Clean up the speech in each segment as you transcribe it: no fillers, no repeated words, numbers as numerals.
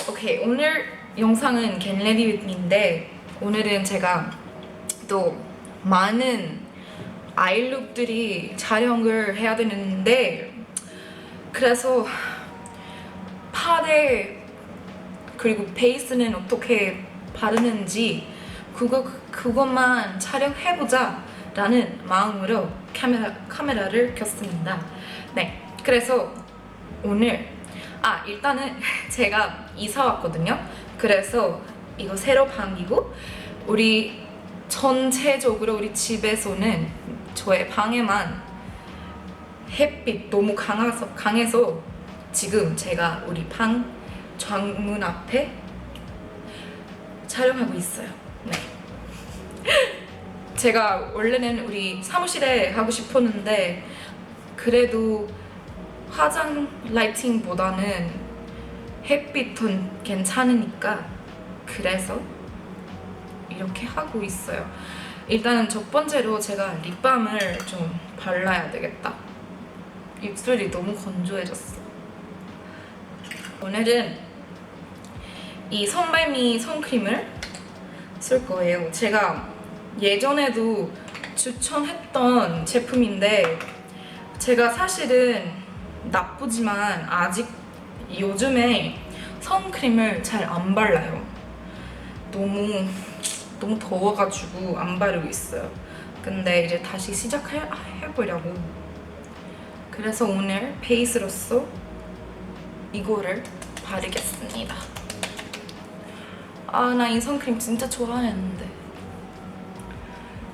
오케이, 오늘 영상은 Get Ready With Me인데 오늘은 제가 또 많은 아이룩들이 촬영을 해야 되는데 그래서 파데 그리고 베이스는 어떻게 바르는지 그것만 촬영해보자 라는 마음으로 카메라를 켰습니다. 네, 그래서 오늘 일단은 제가 이사 왔거든요. 그래서 이거 새로 방이고 우리 전체적으로 우리 집에서는 저의 방에만 햇빛 너무 강해서 지금 제가 우리 방 창문 앞에 촬영하고 있어요. 네. 제가 원래는 우리 사무실에 하고 싶었는데 그래도 화장 라이팅보다는 햇빛은 괜찮으니까 그래서 이렇게 하고 있어요. 일단은 첫 번째로 제가 립밤을 좀 발라야 되겠다. 입술이 너무 건조해졌어. 오늘은 이 선발미 선크림을 쓸 거예요. 제가 예전에도 추천했던 제품인데 제가 사실은 나쁘지만 아직 요즘에 선크림을 잘 안 발라요. 너무 더워가지고 안 바르고 있어요. 근데 이제 다시 시작해보려고. 그래서 오늘 베이스로서 이거를 바르겠습니다. 나 이 선크림 진짜 좋아했는데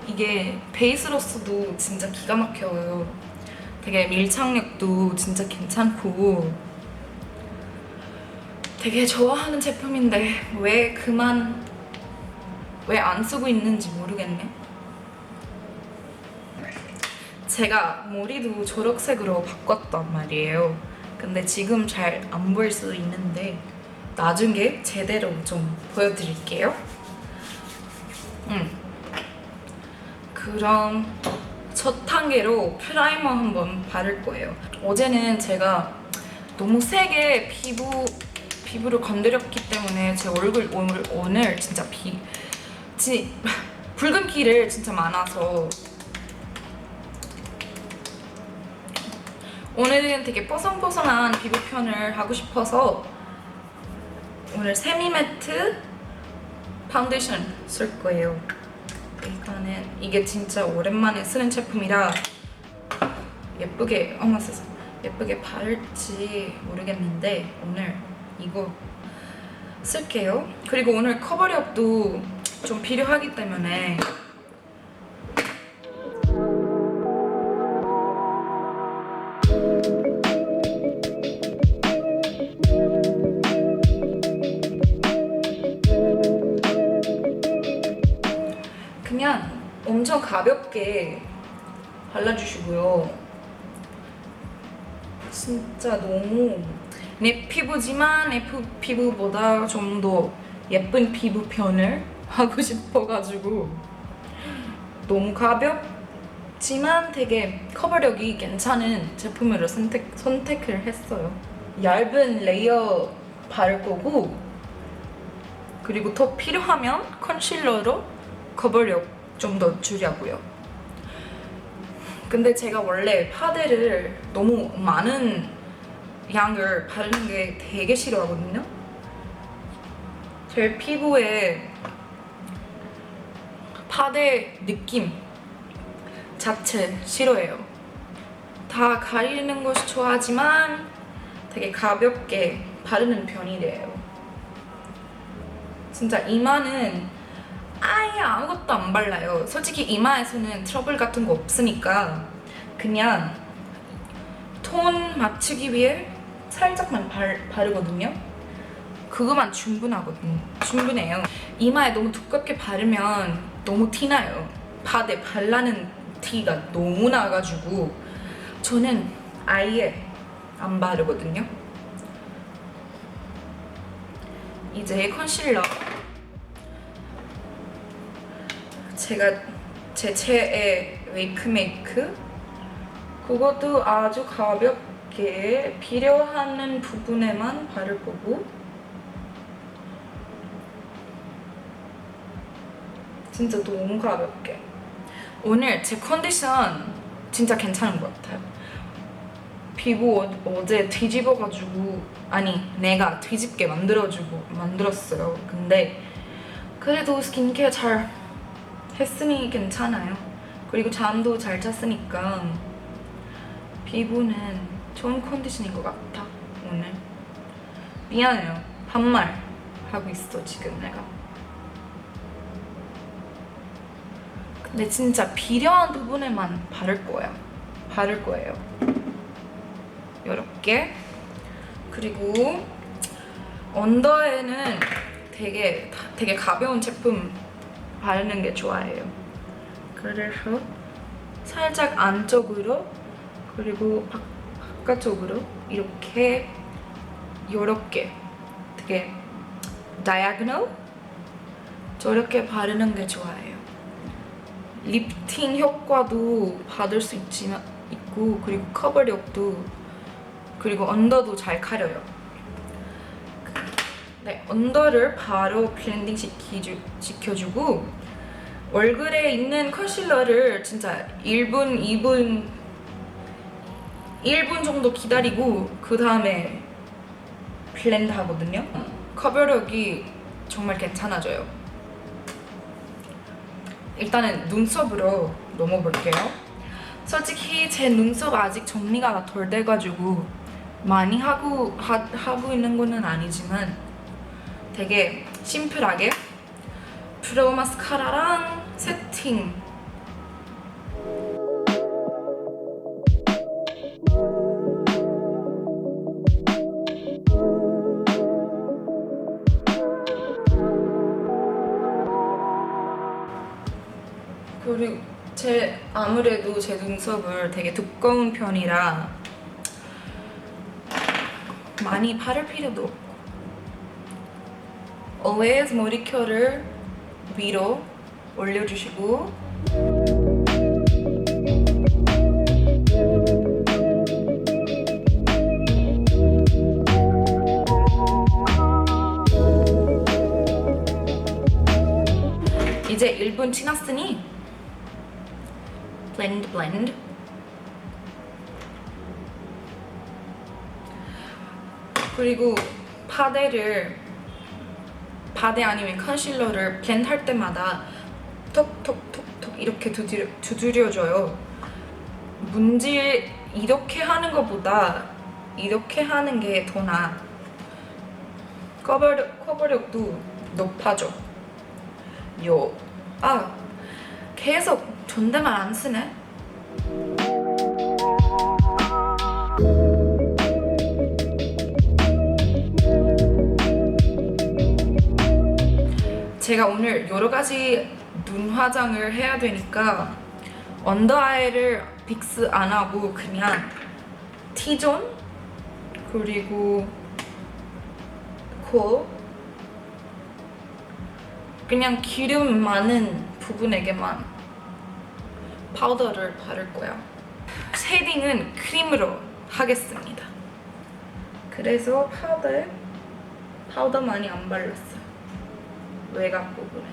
이게 베이스로서도 진짜 기가 막혀요. 되게 밀착력도 진짜 괜찮고 되게 좋아하는 제품인데 왜 안 쓰고 있는지 모르겠네. 제가 머리도 초록색으로 바꿨단 말이에요. 근데 지금 잘 안 보일 수도 있는데 나중에 제대로 좀 보여드릴게요. 그럼 첫 단계로 프라이머 한번 바를 거예요. 어제는 제가 너무 세게 피부를 건드렸기 때문에 제 얼굴 오늘 진짜 붉은기를 진짜 많아서 오늘은 되게 뽀송뽀송한 피부 표현을 하고 싶어서 오늘 세미매트 파운데이션 쓸 거예요. 일단은 이게 진짜 오랜만에 쓰는 제품이라 예쁘게 바를지 모르겠는데 오늘 이거 쓸게요. 그리고 오늘 커버력도 좀 필요하기 때문에 그냥 엄청 가볍게 발라주시고요. 진짜 너무 내 피부지만 내 피부보다 좀 더 예쁜 피부 표현을 하고 싶어가지고 너무 가볍지만 되게 커버력이 괜찮은 제품으로 선택을 했어요. 얇은 레이어 바를 거고 그리고 더 필요하면 컨실러로 커버력 좀 더 주려고요. 근데 제가 원래 파데를 너무 많은 양을 바르는 게 되게 싫어하거든요. 제 피부에 파데 느낌 자체 싫어해요. 다 가리는 것이 좋아하지만 되게 가볍게 바르는 편이래요. 진짜 이마는 아예 아무것도 안 발라요. 솔직히 이마에서는 트러블 같은 거 없으니까 그냥 톤 맞추기 위해 살짝만 바르거든요. 그거만 충분해요. 이마에 너무 두껍게 바르면 너무 티나요. 파데 발라는 티가 너무 나가지고 저는 아예 안 바르거든요. 이제 컨실러 제 최애 웨이크메이크, 그것도 아주 가볍게 필요한 부분에만 바를 거고, 진짜 너무 가볍게. 오늘 제 컨디션 진짜 괜찮은 것 같아요. 피부 어제 뒤집어가지고, 아니 내가 뒤집게 만들었어요. 근데 그래도 스킨케어 잘 했으니 괜찮아요. 그리고 잠도 잘 잤으니까 피부는 좋은 컨디션인 것 같아. 오늘 미안해요, 반말 하고 있어 지금 내가. 근데 진짜 필요한 부분에만 바를 거예요. 이렇게. 그리고 언더에는 되게 가벼운 제품 바르는 게 좋아해요. 그래서 살짝 안쪽으로 그리고 바깥쪽으로 이렇게 되게 다이아고널 저렇게 바르는 게 좋아해요. 립팅 효과도 받을 수 있고, 그리고 커버력도, 그리고 언더도 잘 가려요. 네, 언더를 바로 블렌딩 시켜주고, 얼굴에 있는 컨실러를 진짜 1분 정도 기다리고 그 다음에 블렌드 하거든요. 커버력이 정말 괜찮아져요. 일단은 눈썹으로 넘어볼게요. 솔직히 제 눈썹 아직 정리가 덜 돼가지고 많이 하고 있는 거는 아니지만 되게 심플하게 브로우 마스카라랑 세팅. 그리고 아무래도 제 눈썹을 되게 두꺼운 편이라 많이 바를 필요도 없고, always 머리결을 위로 올려주시고, 이제 1분 지났으니 블렌드. 그리고 파데 아니면 컨실러를 블렌드 할 때마다 톡톡톡톡 이렇게 두드려줘요. 문질 이렇게 하는 것보다 이렇게 하는 게 더 나아. 커버력도 높아져. 계속 존댓말 안 쓰네. 제가 오늘 여러 가지 눈 화장을 해야 되니까 언더 아이를 픽스 안 하고 그냥 T존 그리고 코, 그냥 기름 많은 부분에게만 파우더를 바를 거야. 쉐딩은 크림으로 하겠습니다. 그래서 파우더 많이 안 발랐어요. 외곽 부분에.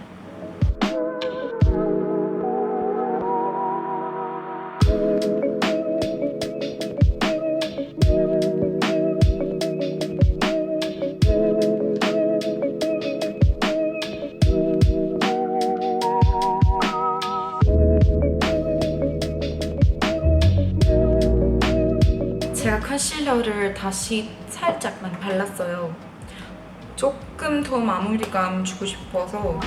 제가 컨실러를 다시 살짝만 발랐어요. 조금 더 마무리감 주고 싶어서.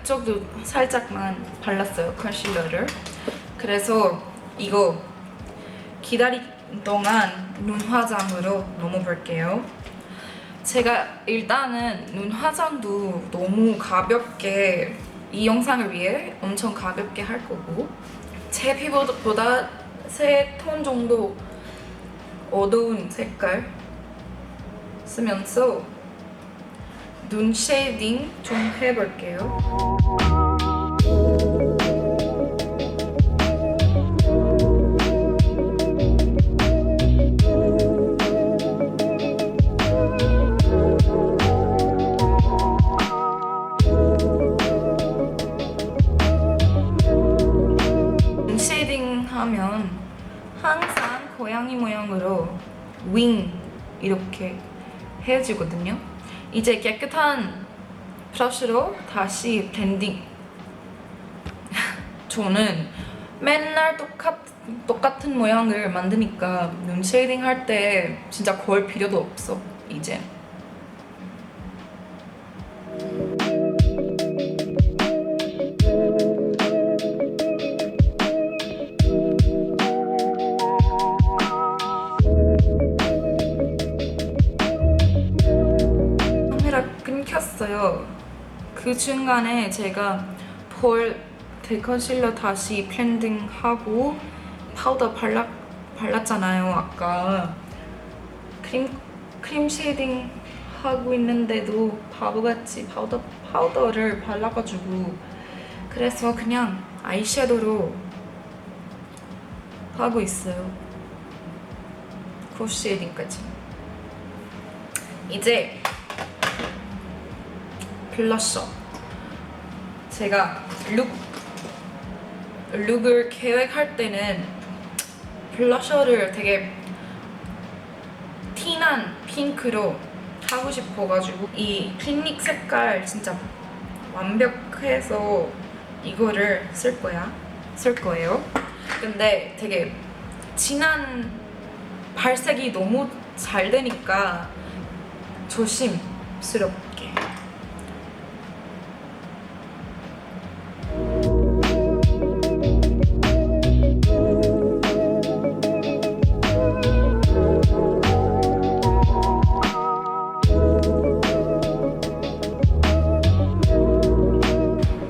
이쪽도 살짝만 발랐어요, 컨실러를. 그래서 이거 동안 눈 화장으로 넘어볼게요. 제가 일단은 눈 화장도 너무 가볍게 이 영상을 위해 엄청 가볍게 할 거고 제 피부보다 3톤 정도 어두운 색깔 쓰면서 눈 쉐이딩 좀 해볼게요. 눈 쉐이딩 하면 항상 고양이 모양으로 윙 이렇게 해주거든요. 이제 깨끗한 브러쉬로 다시 블렌딩. 저는 맨날 똑같은 모양을 만드니까 눈 쉐이딩 할 때 진짜 거울 필요도 없어 이제. 끊겼어요. 그 중간에 제가 볼 컨실러 다시 블렌딩하고 파우더 발랐잖아요. 아까 크림 쉐이딩 하고 있는데도 바보같이 파우더를 발라가지고 그래서 그냥 아이섀도우로 하고 있어요. 코 쉐이딩까지. 이제 블러셔. 제가 룩을 계획할 때는 블러셔를 되게 티난 핑크로 하고 싶어가지고 이 클리닉 색깔 진짜 완벽해서 이거를 쓸 거예요. 근데 되게 진한 발색이 너무 잘 되니까 조심스럽게.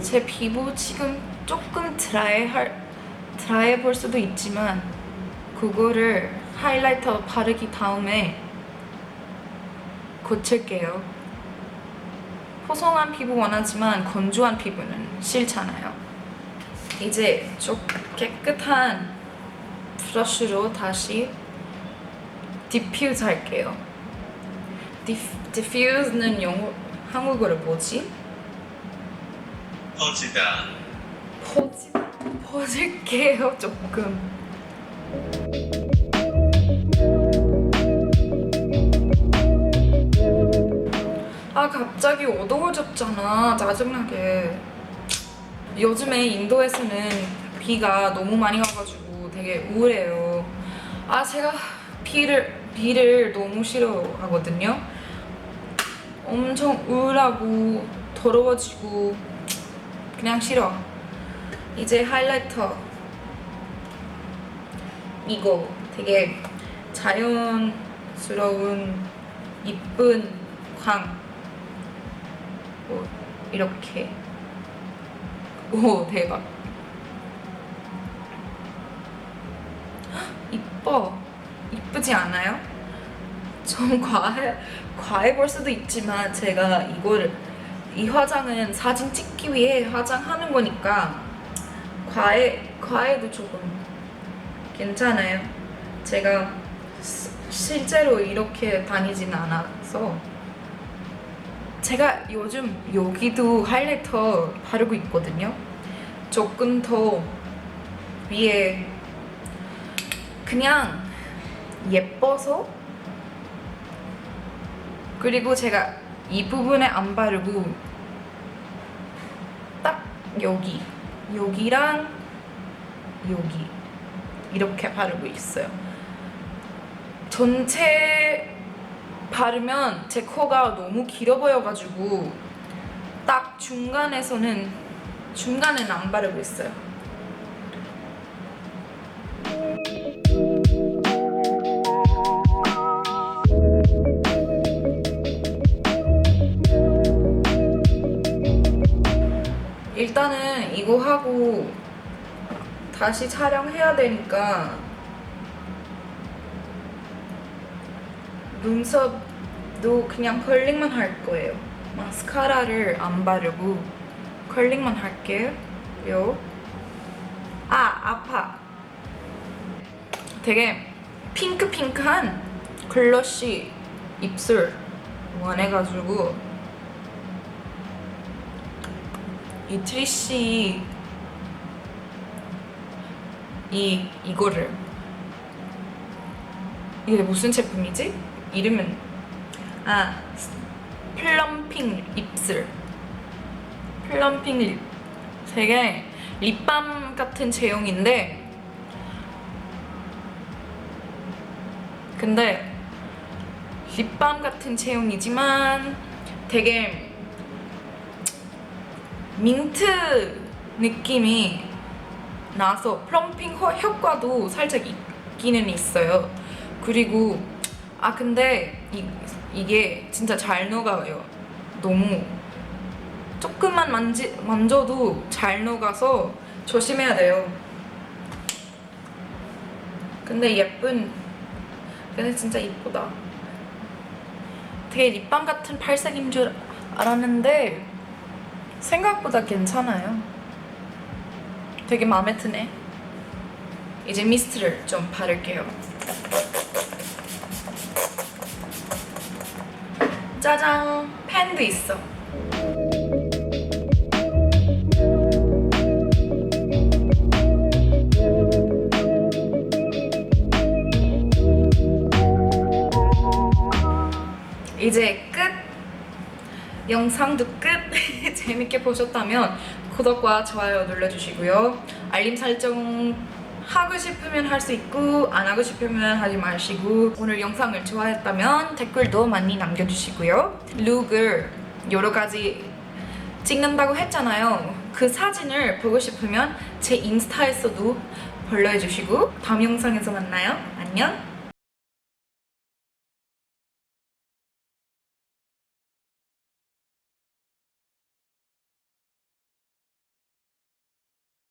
제 피부 지금 조금 드라이해 볼 수도 있지만 그거를 하이라이터 바르기 다음에 고칠게요. 포송한 피부 원하지만 건조한 피부는 싫잖아요. 이제 좀 깨끗한 브러쉬로 다시 디퓨즈 할게요. 디퓨즈는 한국어로 뭐지? 퍼질게요 조금. 아 갑자기 어두워졌잖아. 짜증나게. 요즘에 인도에서는 비가 너무 많이 와가지고 되게 우울해요. 아 제가 비를 너무 싫어하거든요. 엄청 우울하고 더러워지고 그냥 싫어. 이제 하이라이터 이거 되게 자연스러운 이쁜 광 이렇게. 오 대박. 이쁘지 않아요? 좀 과해 볼 수도 있지만 제가 이 화장은 사진 찍기 위해 화장하는 거니까 과해도 조금 괜찮아요. 제가 실제로 이렇게 다니진 않아서. 제가 요즘 여기도 하이라이터 바르고 있거든요. 조금 더 위에 그냥 예뻐서. 그리고 제가 이 부분에 안 바르고 딱 여기랑 여기 이렇게 바르고 있어요. 전체 바르면 제 코가 너무 길어 보여가지고 딱 중간에는 안 바르고 있어요. 다시 촬영해야 되니까 눈썹도 그냥 컬링만 할 거예요. 마스카라를 안 바르고 컬링만 할게요. 아파. 되게 핑크핑크한 글러시 입술 원해가지고 이 트리시 이거를, 이게 무슨 제품이지? 이름은 플럼핑 입술, 플럼핑 립. 되게 립밤 같은 제형인데 근데 립밤 같은 제형이지만 되게 민트 느낌이 나서 플럼핑 효과도 살짝 있기는 있어요. 그리고 근데 이게 진짜 잘 녹아요. 너무 조금만 만져도 잘 녹아서 조심해야 돼요. 근데 진짜 이쁘다. 되게 립밤 같은 발색인 줄 알았는데 생각보다 괜찮아요. 되게 마음에 드네. 이제 미스트를 좀 바를게요. 짜잔! 펜도 있어. 이제 끝! 영상도 끝! 재밌게 보셨다면 구독과 좋아요 눌러주시고요. 알림 설정 하고 싶으면 할 수 있고 안 하고 싶으면 하지 마시고, 오늘 영상을 좋아했다면 댓글도 많이 남겨주시고요. 룩을 여러 가지 찍는다고 했잖아요. 그 사진을 보고 싶으면 제 인스타에서도 follow 해주시고 다음 영상에서 만나요. 안녕!